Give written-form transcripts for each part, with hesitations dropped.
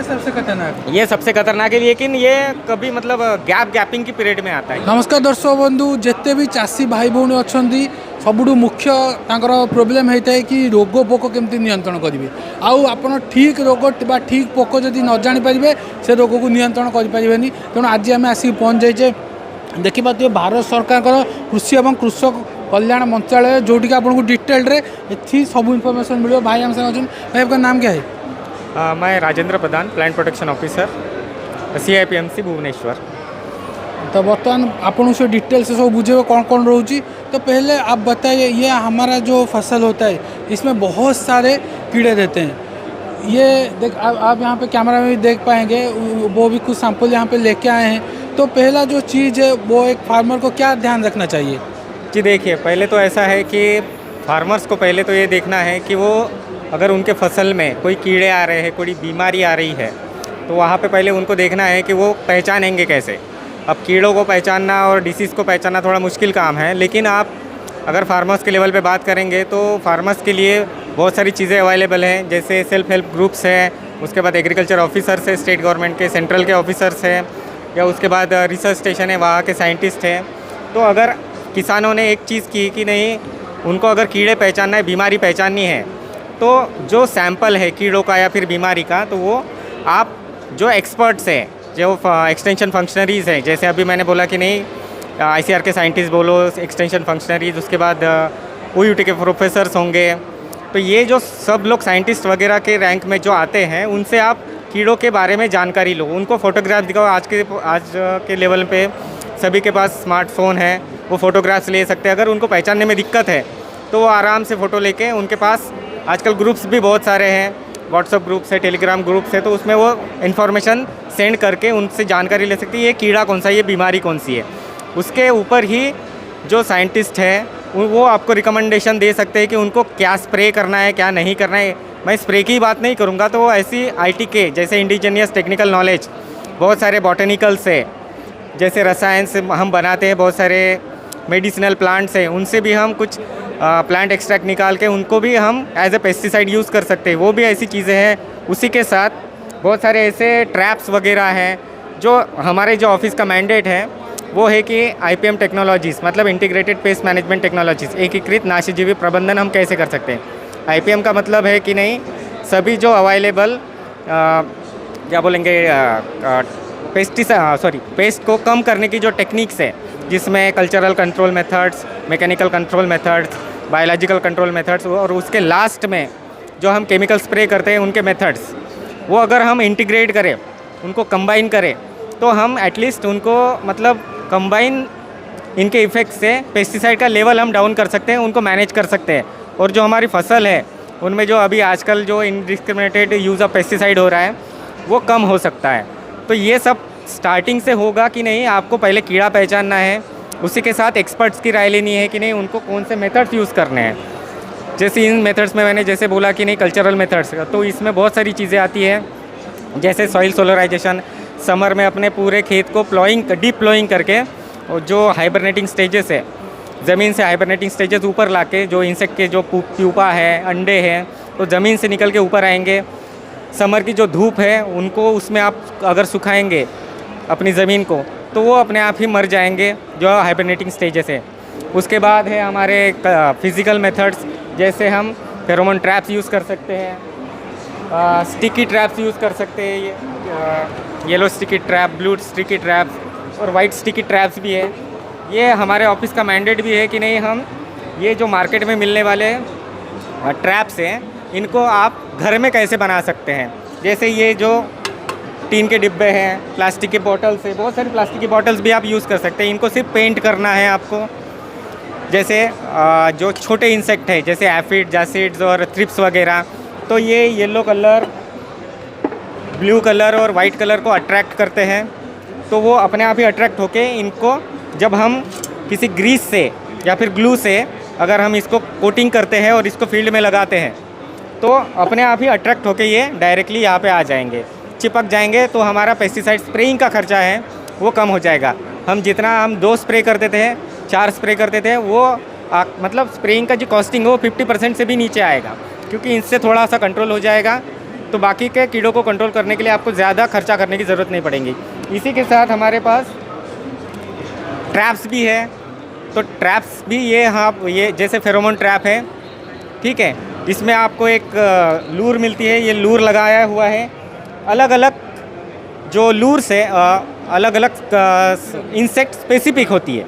ये सबसे खतरनाक ये सबसे खतरनाक है, लेकिन ये कभी मतलब गैपिंग की पीरियड में आता है। नमस्कार दर्शक बंधु जिते भी चाषी भाई भौणी अच्छा सबुठु मुख्य तांकर प्रोब्लेम होता है कि रोग पोक केमती नियंत्रण करेंगे आउ आपन ठीक रोग बा ठीक पोक जदि न जानीपारे से रोग को नियंत्रण करें। तेणु आज आम आसिक पहुँच जाइए देखिए भारत सरकार कृषि और कृषक कल्याण मंत्रालय जोटि आपको डिटेल ये सब इनफॉरमेशन मिले। भाई हम संग भाई आपका नाम क्या है? मैं Rajendra Pradhan, plant protection officer, CIPMC Bhubaneswar. तो बर्तमान आपको से डिटेल से सब बुझे कौन कौन रोची। तो पहले आप बताइए ये हमारा जो फसल होता है इसमें बहुत सारे कीड़े रहते हैं। ये देख आप यहाँ पे कैमरा में भी देख पाएंगे, वो भी कुछ सैंपल यहाँ पे लेके आए हैं। तो पहला जो चीज़ है वो एक फार्मर को क्या ध्यान रखना चाहिए? जी देखिए, पहले तो ऐसा है कि फार्मर्स को पहले तो ये देखना है कि वो अगर उनके फसल में कोई कीड़े आ रहे हैं, कोई बीमारी आ रही है, तो वहाँ पे पहले उनको देखना है कि वो पहचानेंगे कैसे। अब कीड़ों को पहचानना और डिसीज़ को पहचानना थोड़ा मुश्किल काम है, लेकिन आप अगर फार्मर्स के लेवल पे बात करेंगे तो फार्मर्स के लिए बहुत सारी चीज़ें अवेलेबल हैं, जैसे सेल्फ हेल्प ग्रुप्स हैं, उसके बाद एग्रीकल्चर ऑफिसर्स है, स्टेट गवर्नमेंट के, सेंट्रल के ऑफिसर्स हैं, या उसके बाद रिसर्च स्टेशन है, वहाँ के साइंटिस्ट हैं। तो अगर किसानों ने एक चीज़ की कि नहीं, उनको अगर कीड़े पहचानना है, बीमारी पहचाननी है, तो जो सैंपल है कीड़ों का या फिर बीमारी का, तो वो आप जो एक्सपर्ट्स हैं, जो एक्सटेंशन फंक्शनरीज़ हैं, जैसे अभी मैंने बोला कि नहीं ICR के साइंटिस्ट बोलो, एक्सटेंशन फंक्शनरीज, उसके बाद OUT के प्रोफेसर्स होंगे, तो ये जो सब लोग साइंटिस्ट वगैरह के रैंक में जो आते हैं, उनसे आप कीड़ों के बारे में जानकारी लो, उनको फ़ोटोग्राफ दिखाओ। आज के लेवल पे सभी के पास स्मार्टफोन है, वो फ़ोटोग्राफ्स ले सकते हैं। अगर उनको पहचानने में दिक्कत है तो वो आराम से फ़ोटो लेके, उनके पास आजकल ग्रुप्स भी बहुत सारे हैं, व्हाट्सअप ग्रुप्स है, टेलीग्राम ग्रुप्स है, तो उसमें वो इन्फॉर्मेशन सेंड करके उनसे जानकारी ले सकती है, ये कीड़ा कौन सा है, ये बीमारी कौन सी है। उसके ऊपर ही जो साइंटिस्ट है वो आपको रिकमेंडेशन दे सकते हैं कि उनको क्या स्प्रे करना है, क्या नहीं करना है। मैं स्प्रे की बात नहीं करूँगा, तो वो ऐसी IT के जैसे इंडिजीनियस टेक्निकल नॉलेज, बहुत सारे बॉटनिकल्स है, जैसे रसायन से हम बनाते हैं, बहुत सारे मेडिसिनल प्लांट्स हैं, उनसे भी हम कुछ प्लांट एक्सट्रैक्ट निकाल के उनको भी हम एज ए पेस्टिसाइड यूज़ कर सकते हैं। वो भी ऐसी चीज़ें हैं। उसी के साथ बहुत सारे ऐसे ट्रैप्स वगैरह हैं, जो हमारे जो ऑफिस का मैंडेट है वो है कि IPM टेक्नोलॉजीज़, मतलब इंटीग्रेटेड पेस्ट मैनेजमेंट टेक्नोलॉजीज़, एकीकृत नाशीजीवी प्रबंधन हम कैसे कर सकते हैं। IPM का मतलब है कि नहीं, सभी जो अवेलेबल क्या बोलेंगे पेस्ट को कम करने की जो टेक्निक्स है, जिसमें cultural control methods, mechanical control methods, biological control methods, और उसके लास्ट में जो हम केमिकल स्प्रे करते हैं उनके मेथड्स, वो अगर हम इंटीग्रेट करें, उनको कंबाइन करें, तो हम एटलीस्ट उनको मतलब कंबाइन इनके इफ़ेक्ट से पेस्टिसाइड का लेवल हम डाउन कर सकते हैं, उनको मैनेज कर सकते हैं। और जो हमारी फसल है उनमें जो अभी आजकल जो इनडिस्क्रिमिनेटेड यूज़ ऑफ पेस्टिसाइड हो रहा है वो कम हो सकता है। तो ये सब स्टार्टिंग से होगा कि नहीं, आपको पहले कीड़ा पहचानना है, उसी के साथ एक्सपर्ट्स की राय लेनी है कि नहीं उनको कौन से मेथड्स यूज़ करने हैं। जैसे इन मेथड्स में मैंने जैसे बोला कि नहीं कल्चरल मेथड्स, तो इसमें बहुत सारी चीज़ें आती है, जैसे सॉइल सोलराइजेशन, समर में अपने पूरे खेत को डीप प्लोइंग करके, और जो हाइबरनेटिंग स्टेजेस है, ज़मीन से हाइबरनेटिंग स्टेजेस ऊपर लाके, जो इंसेक्ट के जो प्यूपा है, अंडे हैं, तो ज़मीन से निकल के ऊपर आएंगे। समर की जो धूप है उनको उसमें आप अगर सुखाएंगे अपनी ज़मीन को, तो वो अपने आप ही मर जाएंगे, जो हाइबरनेटिंग स्टेजेस है। उसके बाद है हमारे फिज़िकल मेथड्स, जैसे हम फेरोमोन ट्रैप्स यूज़ कर सकते हैं, स्टिकी ट्रैप्स यूज़ कर सकते हैं, yellow sticky trap, blue sticky traps और वाइट स्टिकी ट्रैप्स भी है। ये हमारे ऑफिस का मैंडेट भी है कि नहीं, हम ये जो मार्केट में मिलने वाले ट्रैप्स हैं, इनको आप घर में कैसे बना सकते हैं। जैसे ये जो टीन के डिब्बे हैं, प्लास्टिक के बॉटल्स है, बहुत सारी प्लास्टिक की बॉटल्स भी आप यूज़ कर सकते हैं। इनको सिर्फ पेंट करना है आपको। जैसे जो छोटे इंसेक्ट है, जैसे एफिड, जासिड्स और थ्रिप्स वगैरह, तो ये येलो कलर, ब्लू कलर और वाइट कलर को अट्रैक्ट करते हैं, तो वो अपने आप ही अट्रैक्ट होके इनको, जब हम किसी ग्रीस से या फिर ग्लू से अगर हम इसको कोटिंग करते हैं और इसको फील्ड में लगाते हैं, तो अपने आप ही अट्रैक्ट होके ये डायरेक्टली यहाँ पे आ जाएंगे, चिपक जाएंगे। तो हमारा पेस्टिसाइड स्प्रेइंग का खर्चा है वो कम हो जाएगा। हम जितना हम 2 स्प्रे करते थे, 4 स्प्रे करते थे, वो मतलब स्प्रेइंग का जो कॉस्टिंग हो 50% से भी नीचे आएगा, क्योंकि इससे थोड़ा सा कंट्रोल हो जाएगा। तो बाकी के कीड़ों को कंट्रोल करने के लिए आपको ज़्यादा खर्चा करने की ज़रूरत नहीं पड़ेगी। इसी के साथ हमारे पास ट्रैप्स भी है। तो ट्रैप्स भी ये जैसे फेरोमोन ट्रैप है, ठीक है, इसमें आपको एक लूर मिलती है, ये लूर लगाया हुआ है। अलग अलग जो लूर से अलग अलग इंसेक्ट स्पेसिफिक होती है,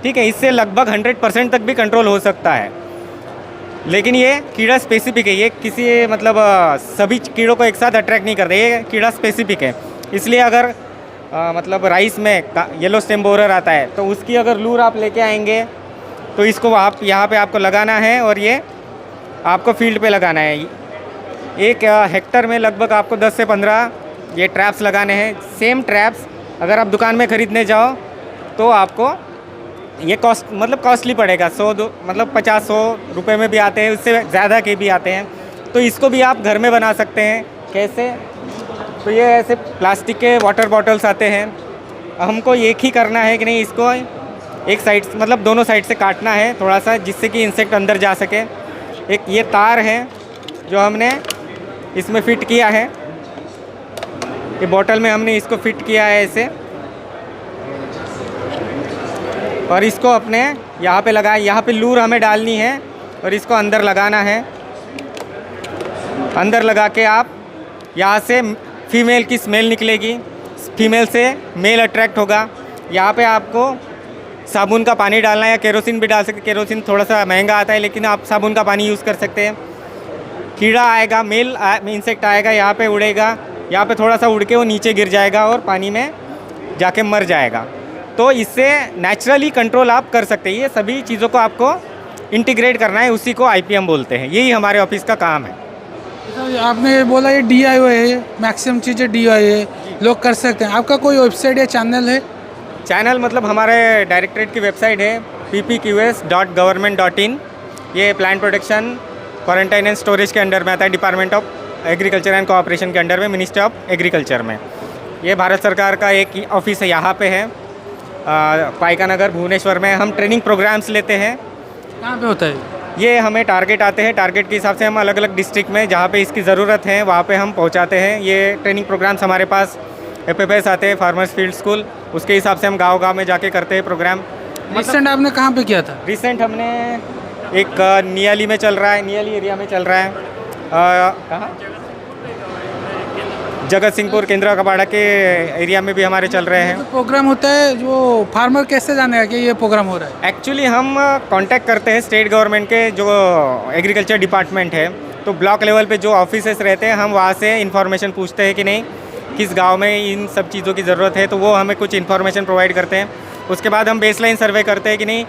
ठीक है, इससे लगभग 100% तक भी कंट्रोल हो सकता है। लेकिन ये कीड़ा स्पेसिफिक है, ये किसी मतलब सभी कीड़ों को एक साथ अट्रैक्ट नहीं करते, ये कीड़ा स्पेसिफिक है। इसलिए अगर मतलब राइस में येलो स्टेम बोरर आता है तो उसकी अगर लूर आप लेके आएंगे तो इसको आप यहाँ पे आपको लगाना है और ये आपको फील्ड पे लगाना है। एक हेक्टर में लगभग आपको 10 से 15 ये ट्रैप्स लगाने हैं। सेम ट्रैप्स अगर आप दुकान में ख़रीदने जाओ तो आपको ये कॉस्टली पड़ेगा। 50-100 रुपये में भी आते हैं, उससे ज़्यादा के भी आते हैं। तो इसको भी आप घर में बना सकते हैं। कैसे? तो ये ऐसे प्लास्टिक के वाटर बॉटल्स आते हैं, हमको एक ही करना है कि नहीं, इसको एक साइड मतलब दोनों साइड से काटना है थोड़ा सा, जिससे कि इंसेक्ट अंदर जा सके। एक ये तार है जो हमने इसमें फ़िट किया है, ये बॉटल में हमने इसको फिट किया है ऐसे, और इसको अपने यहाँ पे लगाए। यहाँ पे लूर हमें डालनी है और इसको अंदर लगाना है। अंदर लगा के आप यहाँ से फीमेल की स्मेल निकलेगी, फीमेल से मेल अट्रैक्ट होगा। यहाँ पे आपको साबुन का पानी डालना है या केरोसिन भी डाल सकते। केरोसिन थोड़ा सा महंगा आता है, लेकिन आप साबुन का पानी यूज़ कर सकते हैं। कीड़ा आएगा, मेल इंसेक्ट आएगा, यहाँ पे उड़ेगा, यहाँ पे थोड़ा सा उड़ के वो नीचे गिर जाएगा और पानी में जाके मर जाएगा। तो इससे नेचुरली कंट्रोल आप कर सकते हैं। ये सभी चीज़ों को आपको इंटीग्रेट करना है, उसी को IPM बोलते हैं। यही हमारे ऑफिस का काम है। आपने बोला ये DIY है, मैक्सिमम चीज़ें DIY है, लोग कर सकते हैं। आपका कोई वेबसाइट या चैनल है? चैनल मतलब हमारे डायरेक्टरेट की वेबसाइट है ppqs.government.in। ये plant protection, quarantine and storage के अंडर में आता है, department of agriculture and cooperation के अंडर में, मिनिस्ट्री ऑफ एग्रीकल्चर में। ये भारत सरकार का एक ऑफिस है, यहाँ पे है पाइका नगर भुवनेश्वर में। हम ट्रेनिंग प्रोग्राम्स लेते हैं। कहाँ पे होता है ये? हमें टारगेट आते हैं, टारगेट के हिसाब से हम अलग अलग डिस्ट्रिक्ट में जहाँ पे इसकी ज़रूरत है वहाँ पे हम पहुँचाते हैं। ये ट्रेनिंग प्रोग्राम्स हमारे पास FFS आते हैं, फार्मर्स फील्ड स्कूल, उसके हिसाब से हम गाँव में जाके करते हैं प्रोग्राम। रिसेंट आपने कहाँ पे किया था? रिसेंट हमने एक नियाली में चल रहा है, नियाली एरिया में चल रहा है। कहाँ? जगत सिंहपुर, केंद्रा कबाड़ा के एरिया में भी हमारे चल रहे हैं। तो प्रोग्राम होता है, जो फार्मर कैसे जानेगा कि ये प्रोग्राम हो रहा है? एक्चुअली हम कांटेक्ट करते हैं स्टेट गवर्नमेंट के जो एग्रीकल्चर डिपार्टमेंट है, तो ब्लॉक लेवल पे जो ऑफिसेस रहते हैं हम वहाँ से इन्फॉर्मेशन पूछते हैं कि नहीं किस गांव में इन सब चीज़ों की ज़रूरत है, तो वो हमें कुछ इन्फॉर्मेशन प्रोवाइड करते हैं। उसके बाद हम बेसलाइन सर्वे करते हैं कि नहीं,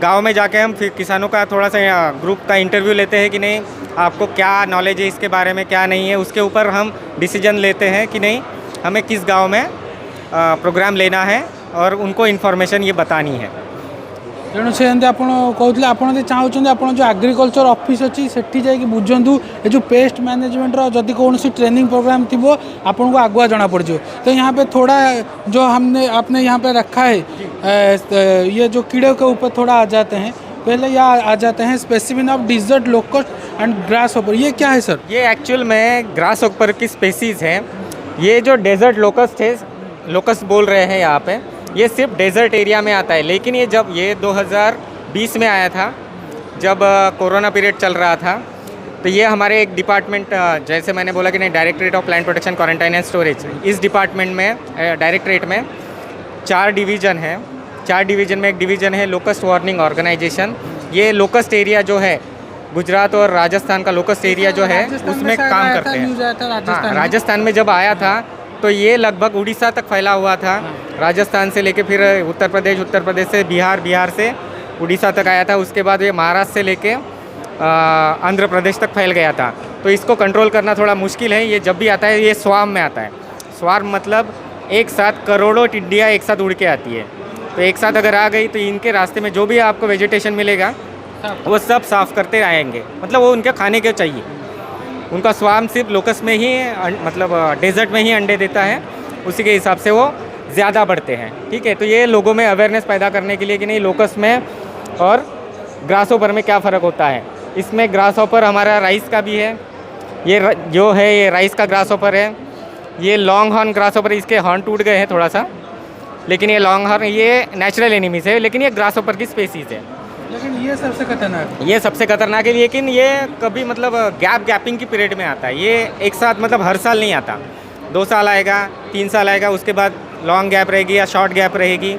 गांव में जाके हम फिर किसानों का थोड़ा सा ग्रुप का इंटरव्यू लेते हैं कि नहीं आपको क्या नॉलेज है इसके बारे में, क्या नहीं है। उसके ऊपर हम डिसीजन लेते हैं कि नहीं हमें किस गांव में प्रोग्राम लेना है और उनको इन्फॉर्मेशन ये बतानी है। तेणु से आपड़ कहते आपड़ चाहते आप जो एग्रीकल्चर ऑफिस अच्छी सेठी जाकि बुझु ये जो पेस्ट मैनेजमेंट जदि कौन सी ट्रेनिंग प्रोग्राम थी आपन को आगुआ जना पड़ जाए। तो यहाँ पे थोड़ा जो आपने यहाँ पे रखा है ये जो कीड़े के ऊपर थोड़ा आ जाते हैं, पहले यहाँ आ जाते हैं species of desert locust and grasshopper. ये क्या है सर? ये एक्चुअल में ग्रास होपर की स्पेसीज़ है। ये जो डेजर्ट लोकस्ट है, लोकस्ट बोल रहे हैं यहाँ पे, ये सिर्फ डेजर्ट एरिया में आता है। लेकिन ये जब ये 2020 में आया था, जब कोरोना पीरियड चल रहा था, तो ये हमारे एक डिपार्टमेंट, जैसे मैंने बोला कि नहीं, directorate of plant protection, quarantine and storage, इस डिपार्टमेंट में डायरेक्टरेट में 4 डिवीज़न है। 4 डिवीज़न में एक डिवीज़न है लोकस्ट वार्निंग ऑर्गेनाइजेशन। ये लोकस्ट एरिया जो है गुजरात और राजस्थान का लोकस्ट एरिया जो है उसमें काम करते हैं। हाँ, राजस्थान में जब आया था तो ये लगभग उड़ीसा तक फैला हुआ था। राजस्थान से लेके फिर उत्तर प्रदेश से बिहार से उड़ीसा तक आया था। उसके बाद ये महाराष्ट्र से लेके आंध्र प्रदेश तक फैल गया था। तो इसको कंट्रोल करना थोड़ा मुश्किल है। ये जब भी आता है ये स्वार्म में आता है। स्वार्म मतलब एक साथ करोड़ों टिड्डियाँ एक साथ उड़ के आती है। तो एक साथ अगर आ गई तो इनके रास्ते में जो भी आपको वेजिटेशन मिलेगा वो सब साफ़ करते आएंगे। मतलब वो उनके खाने के चाहिए। उनका स्वार्म सिर्फ लोकस में ही मतलब डेजर्ट में ही अंडे देता है, उसी के हिसाब से वो ज़्यादा बढ़ते हैं। ठीक है, तो ये लोगों में अवेयरनेस पैदा करने के लिए कि नहीं लोकस में और ग्रास हॉपर में क्या फ़र्क होता है। इसमें ग्रास हॉपर हमारा राइस का भी है, जो है ये राइस का ग्रास हॉपर है, ये लॉन्ग हॉर्न ग्रास हॉपर, इसके हॉर्न टूट गए हैं थोड़ा सा, लेकिन ये लॉन्ग हॉर्न ये नेचुरल एनिमीज है, लेकिन ये ग्रास हॉपर की स्पेसीज है। लेकिन ये सबसे खतरनाक, ये सबसे खतरनाक है, लेकिन ये कभी मतलब गैपिंग की पीरियड में आता है। ये एक साथ मतलब हर साल नहीं आता, 2 साल आएगा, 3 साल आएगा, उसके बाद लॉन्ग गैप रहेगी या शॉर्ट गैप रहेगी,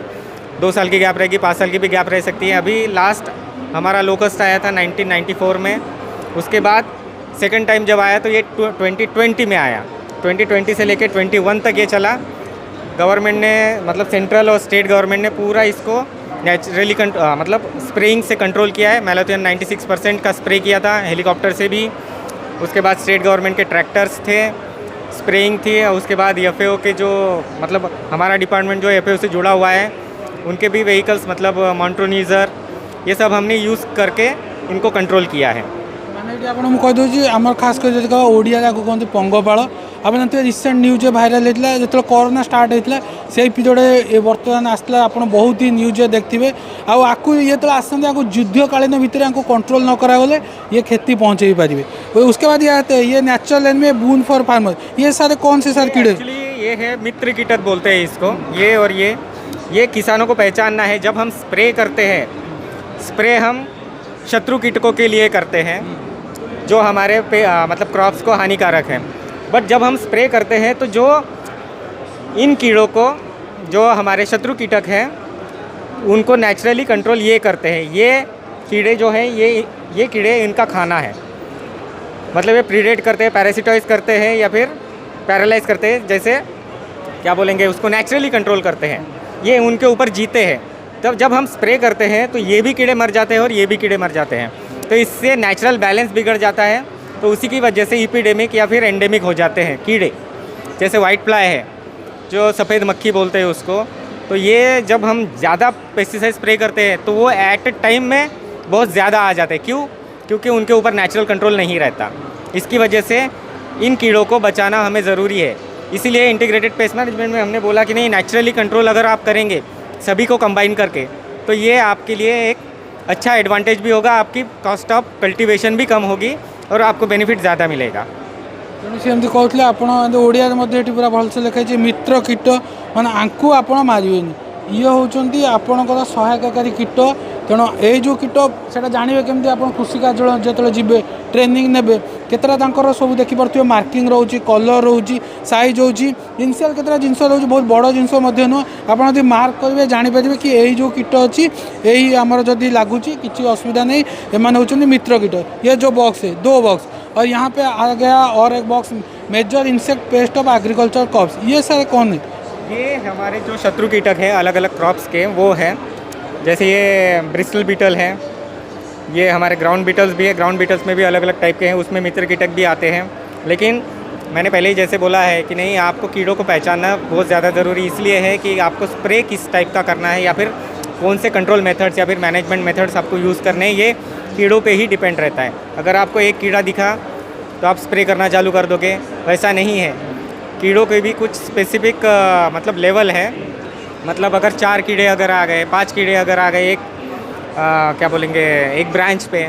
2 साल की गैप रहेगी, 5 साल की भी गैप रह सकती है। अभी लास्ट हमारा लोकस्ट आया था 1994 में, उसके बाद सेकंड टाइम जब आया तो ये 2020 में आया। 2020 से लेकर 21 तक ये चला। गवर्नमेंट ने मतलब सेंट्रल और स्टेट गवर्नमेंट ने पूरा इसको नेचुरली मतलब स्प्रेइंग से कंट्रोल किया है। मैलाथोन 96% का स्प्रे किया था हेलीकॉप्टर से भी। उसके बाद स्टेट गवर्नमेंट के ट्रैक्टर्स थे, स्प्रेइंग थी। और उसके बाद एफएओ के जो मतलब हमारा डिपार्टमेंट जो एफएओ से जुड़ा हुआ है उनके भी व्हीकल्स मतलब मॉन्ट्रोनीजर ये सब हमने यूज़ करके इनको कंट्रोल किया है। मैंने आपको मुझे कहीदे आम खास कर ओडिया कहते पंगपाल आप जानते रिसेंट न्यूज भाइराल होता जो कोरोना स्टार्ट होता से पीरियड बर्तमान आसला आप बहुत ही न्यूज देखते आपको ये तो आसते युद्धकालीन भितर कंट्रोल न करागले ये क्षति पहुँचे पारे। उसके बाद ये natural enemy boon for farmer ये सारे कौन से सर कीड़े? एक्चुअली ये है मित्र कीटक बोलते हैं इसको। ये और ये किसानों को पहचानना है। जब हम स्प्रे करते हैं, स्प्रे हम शत्रु कीटकों के लिए करते हैं जो हमारे पे मतलब क्रॉप्स को हानिकारक है। बट जब हम स्प्रे करते हैं तो जो इन कीड़ों को जो हमारे शत्रु कीटक हैं उनको नेचुरली कंट्रोल ये करते हैं। ये कीड़े जो हैं ये कीड़े इनका खाना है, मतलब ये प्रीडेट करते हैं, पैरासिटाइज करते हैं या फिर पैरालाइज करते हैं, जैसे क्या बोलेंगे उसको नेचुरली कंट्रोल करते हैं। ये उनके ऊपर जीते हैं। तब जब हम स्प्रे करते हैं तो ये भी कीड़े मर जाते हैं और ये भी कीड़े मर जाते हैं। तो इससे नेचुरल बैलेंस बिगड़ जाता है। तो उसी की वजह से एपिडेमिक या फिर एंडेमिक हो जाते हैं कीड़े, जैसे वाइट फ्लाई है जो सफ़ेद मक्खी बोलते हैं उसको। तो ये जब हम ज़्यादा पेस्टिसाइड स्प्रे करते हैं तो वो एट टाइम में बहुत ज़्यादा आ जाते हैं। क्यों? क्योंकि उनके ऊपर नेचुरल कंट्रोल नहीं रहता। इसकी वजह से इन कीड़ों को बचाना हमें ज़रूरी है। इसीलिए इंटीग्रेटेड पेस्ट मैनेजमेंट में हमने बोला कि नहीं, नेचुरली कंट्रोल अगर आप करेंगे सभी को कंबाइन करके तो ये आपके लिए एक अच्छा एडवांटेज भी होगा, आपकी कॉस्ट ऑफ कल्टीवेशन भी कम होगी और आपको बेनिफिट ज़्यादा मिलेगा। तेणु सी एमती कहते आप ओडिया पूरा भलसे लिखाई मित्र कीट मैंने आंकु आप मारे ये होती आपणकर सहायकारी कीट। तेणु ये जो कीट से जानवे केमती आप कृषि कार्य जो जी ट्रेनिंग ने केतरा सब देखिपे मार्किंग रोचे, कलर रोचे, साइज होची, इनिशियल केतरा जिनस रोचे, बहुत बड़ जिनस नुह। आप मार्क करेंगे जापर कि यही जो कीट अच्छी यही आमर जदि लगुच कि असुविधा नहीं, एम होती मित्र कीट। ये जो बॉक्स है 2 बॉक्स और यहाँ पे आ गया और एक box major insect pest of agriculture crops. ये सारे कौन है? ये हमारे जो शत्रु कीटक हैं अलग अलग क्रॉप्स के वो हैं। जैसे ये ब्रिस्टल बीटल है, ये हमारे ग्राउंड बीटल्स भी है। ग्राउंड बीटल्स में भी अलग अलग टाइप के हैं, उसमें मित्र कीटक भी आते हैं। लेकिन मैंने पहले ही जैसे बोला है कि नहीं, आपको कीड़ों को पहचानना बहुत ज़्यादा ज़रूरी इसलिए है कि आपको स्प्रे किस टाइप का करना है या फिर कौन से कंट्रोल मेथड्स या फिर मैनेजमेंट मेथड्स आपको यूज़ करने हैं, ये कीड़ों पे ही डिपेंड रहता है। अगर आपको एक कीड़ा दिखा तो आप स्प्रे करना चालू कर दोगे, वैसा नहीं है। कीड़ों के भी कुछ स्पेसिफिक मतलब लेवल है। मतलब अगर 4 कीड़े अगर आ गए, 5 कीड़े अगर आ गए एक क्या बोलेंगे एक ब्रांच पे,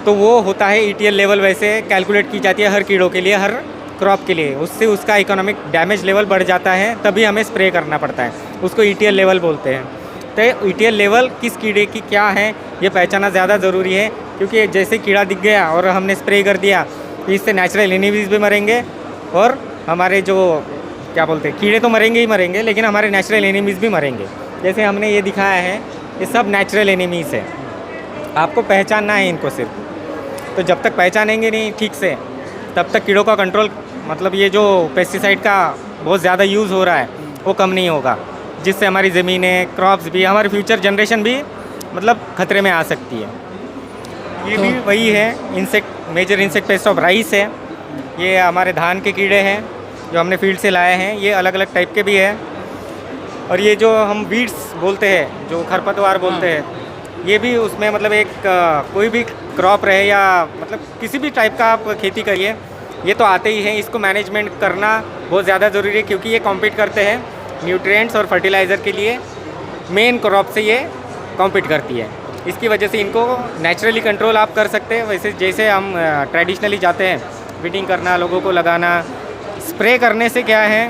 तो वो होता है ETL लेवल। वैसे कैलकुलेट की जाती है हर कीड़ों के लिए, हर क्रॉप के लिए। उससे उसका इकोनॉमिक डैमेज लेवल बढ़ जाता है, तभी हमें स्प्रे करना पड़ता है। उसको ETL लेवल बोलते हैं। तो ETL लेवल किस कीड़े की क्या है ये पहचानना ज़्यादा ज़रूरी है, क्योंकि जैसे कीड़ा दिख गया और हमने स्प्रे कर दिया तो इससे नेचुरल एनिमीज भी मरेंगे और हमारे जो क्या बोलते हैं कीड़े तो मरेंगे ही मरेंगे, लेकिन हमारे नेचुरल एनिमीज़ भी मरेंगे। जैसे हमने ये दिखाया है, ये सब नेचुरल एनिमीज़ है। आपको पहचानना है इनको सिर्फ। तो जब तक पहचानेंगे नहीं ठीक से, तब तक कीड़ों का कंट्रोल मतलब ये जो पेस्टिसाइड का बहुत ज़्यादा यूज़ हो रहा है वो कम नहीं होगा, जिससे हमारी ज़मीनें, क्रॉप्स भी, हमारी फ्यूचर जनरेशन भी मतलब खतरे में आ सकती है। ये भी वही है, insect major insect pest of rice है। ये हमारे धान के कीड़े हैं जो हमने फील्ड से लाए हैं। ये अलग अलग टाइप के भी है। और ये जो हम वीड्स बोलते हैं, जो खरपतवार बोलते हैं, ये भी उसमें मतलब एक कोई भी क्रॉप रहे या मतलब किसी भी टाइप का आप खेती करिए, ये तो आते ही हैं। इसको मैनेजमेंट करना बहुत ज़्यादा ज़रूरी है, क्योंकि ये कॉम्पीट करते हैं न्यूट्रिएंट्स और फर्टिलाइज़र के लिए। मेन क्रॉप से ये कॉम्पीट करती है। इसकी वजह से इनको नेचुरली कंट्रोल आप कर सकते हैं। वैसे जैसे हम ट्रेडिशनली जाते हैं वीडिंग करना, लोगों को लगाना। स्प्रे करने से क्या है,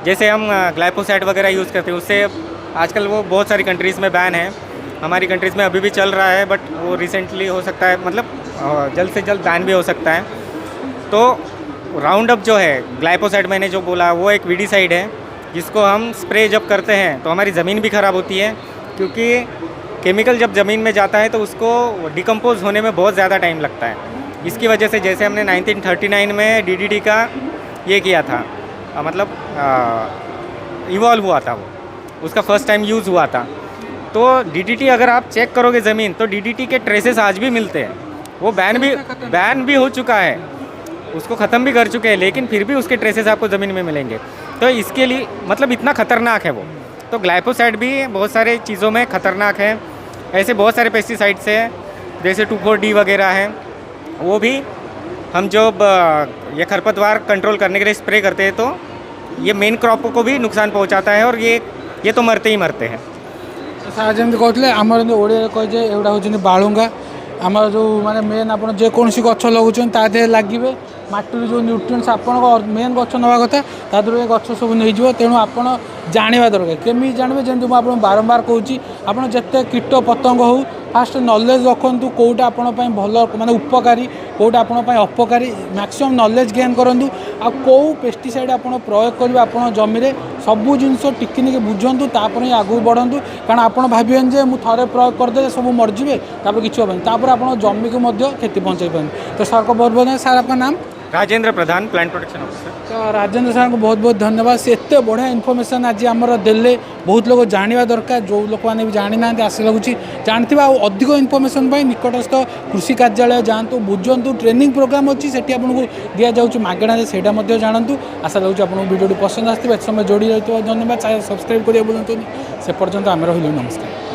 जैसे हम ग्लाइफोसेट वगैरह यूज़ करते हैं, उससे आजकल वो बहुत सारी कंट्रीज़ में बैन है। हमारी कंट्रीज़ में अभी भी चल रहा है, बट वो रिसेंटली हो सकता है, मतलब जल्द से जल्द बैन भी हो सकता है। तो राउंड अप जो है, ग्लाइफोसेट मैंने जो बोला, वो एक वीडीसाइड है जिसको हम स्प्रे जब करते हैं तो हमारी ज़मीन भी ख़राब होती है, क्योंकि केमिकल जब ज़मीन में जाता है तो उसको डिकम्पोज होने में बहुत ज़्यादा टाइम लगता है। इसकी वजह से जैसे हमने 1939 में डीडीटी का ये किया था, मतलब इवॉल्व हुआ था, वो उसका फर्स्ट टाइम यूज़ हुआ था। तो डीडीटी अगर आप चेक करोगे ज़मीन, तो डीडीटी के ट्रेसेस आज भी मिलते हैं। वो बैन भी हो चुका है, उसको ख़त्म भी कर चुके हैं, लेकिन फिर भी उसके ट्रेसेस आपको ज़मीन में मिलेंगे। तो इसके लिए मतलब इतना ख़तरनाक है वो। तो ग्लाइफोसाइड भी बहुत सारे चीज़ों में ख़तरनाक है। ऐसे बहुत सारे पेस्टिसाइड्स हैं, जैसे 2,4-D वगैरह हैं, वो भी हम जब ये खरपतवार कंट्रोल करने के लिए स्प्रे करते हैं तो ये मेन क्रॉप को भी नुकसान पहुंचाता है, और ये तो मरते ही मरते हैं। ସାର୍ ଯେମିତି କହୁଥିଲେ ଆମର ଯେମିତି ଓଡ଼ିଆରେ କହିଛେ ଏଗୁଡ଼ା ହେଉଛନ୍ତି ବାଳୁଙ୍ଗା। ଆମର ଯେଉଁ ମାନେ ମେନ୍ ଆପଣ ଯେକୌଣସି ଗଛ ଲଗାଉଛନ୍ତି ତା ଦେହରେ ଲାଗିବେ, ମାଟିରୁ ଯେଉଁ ନ୍ୟୁଟ୍ରିଏଣ୍ଟସ୍ ଆପଣଙ୍କ ମେନ୍ ଗଛ ନେବା କଥା ତା ଦେହରୁ ଏ ଗଛ ସବୁ ନେଇଯିବ। ତେଣୁ ଆପଣ ଜାଣିବା ଦରକାର। କେମିତି ଜାଣିବେ, ଯେମିତି ମୁଁ ଆପଣଙ୍କୁ ବାରମ୍ବାର କହୁଛି, ଆପଣ ଯେତେ କୀଟ ପତଙ୍ଗ ହେଉ ଫାଷ୍ଟ ନଲେଜ୍ ରଖନ୍ତୁ କେଉଁଟା ଆପଣଙ୍କ ପାଇଁ ଭଲ, ମାନେ ଉପକାରୀ, କେଉଁଟା ଆପଣଙ୍କ ପାଇଁ ଅପକାରୀ। ମ୍ୟାକ୍ସିମମ୍ ନଲେଜ୍ ଗେନ୍ କରନ୍ତୁ। ଆଉ କେଉଁ ପେଷ୍ଟିସାଇଡ଼୍ ଆପଣ ପ୍ରୟୋଗ କରିବେ ଆପଣଙ୍କ ଜମିରେ, ସବୁ ଜିନିଷ ଟିକିନିକି ବୁଝନ୍ତୁ, ତାପରେ ହିଁ ଆଗକୁ ବଢ଼ନ୍ତୁ। କାରଣ ଆପଣ ଭାବିବେନି ଯେ ମୁଁ ଥରେ ପ୍ରୟୋଗ କରିଦେଲେ ସବୁ ମରିଯିବେ, ତାପରେ କିଛି ହେବନି, ତାପରେ ଆପଣ ଜମିକୁ ମଧ୍ୟ କ୍ଷତି ପହଞ୍ଚାଇ ପାରନ୍ତି। ତ ସାର୍ଙ୍କ ବହୁତ ବହୁତ ଧନ୍ୟବାଦ। ସାର୍ ଆପଣଙ୍କ ନାମ? Rajendra Pradhan, plant protection officer. तो राजेंद्र सार को बहुत बहुत धन्यवाद। से एत बढ़िया इनफॉरमेशन आज आमर देले, बहुत लोग जानवा दरकार, जो लोक मैंने भी जानी ना आस लगुच जानते। अधिक इनफॉरमेशन निकटस्थ कृषि कार्यालय जातु, बुझंतु, ट्रेनिंग प्रोग्राम अच्छी से आपको दि जाऊँगी मागणा, से जानतु। आशा लगुच आपको वीडियो पसंद आसो, समय जोड़ी रही। धन्यवाद। सब्सक्राइब करिए बोलते से पर्यंत आम रही। नमस्कार।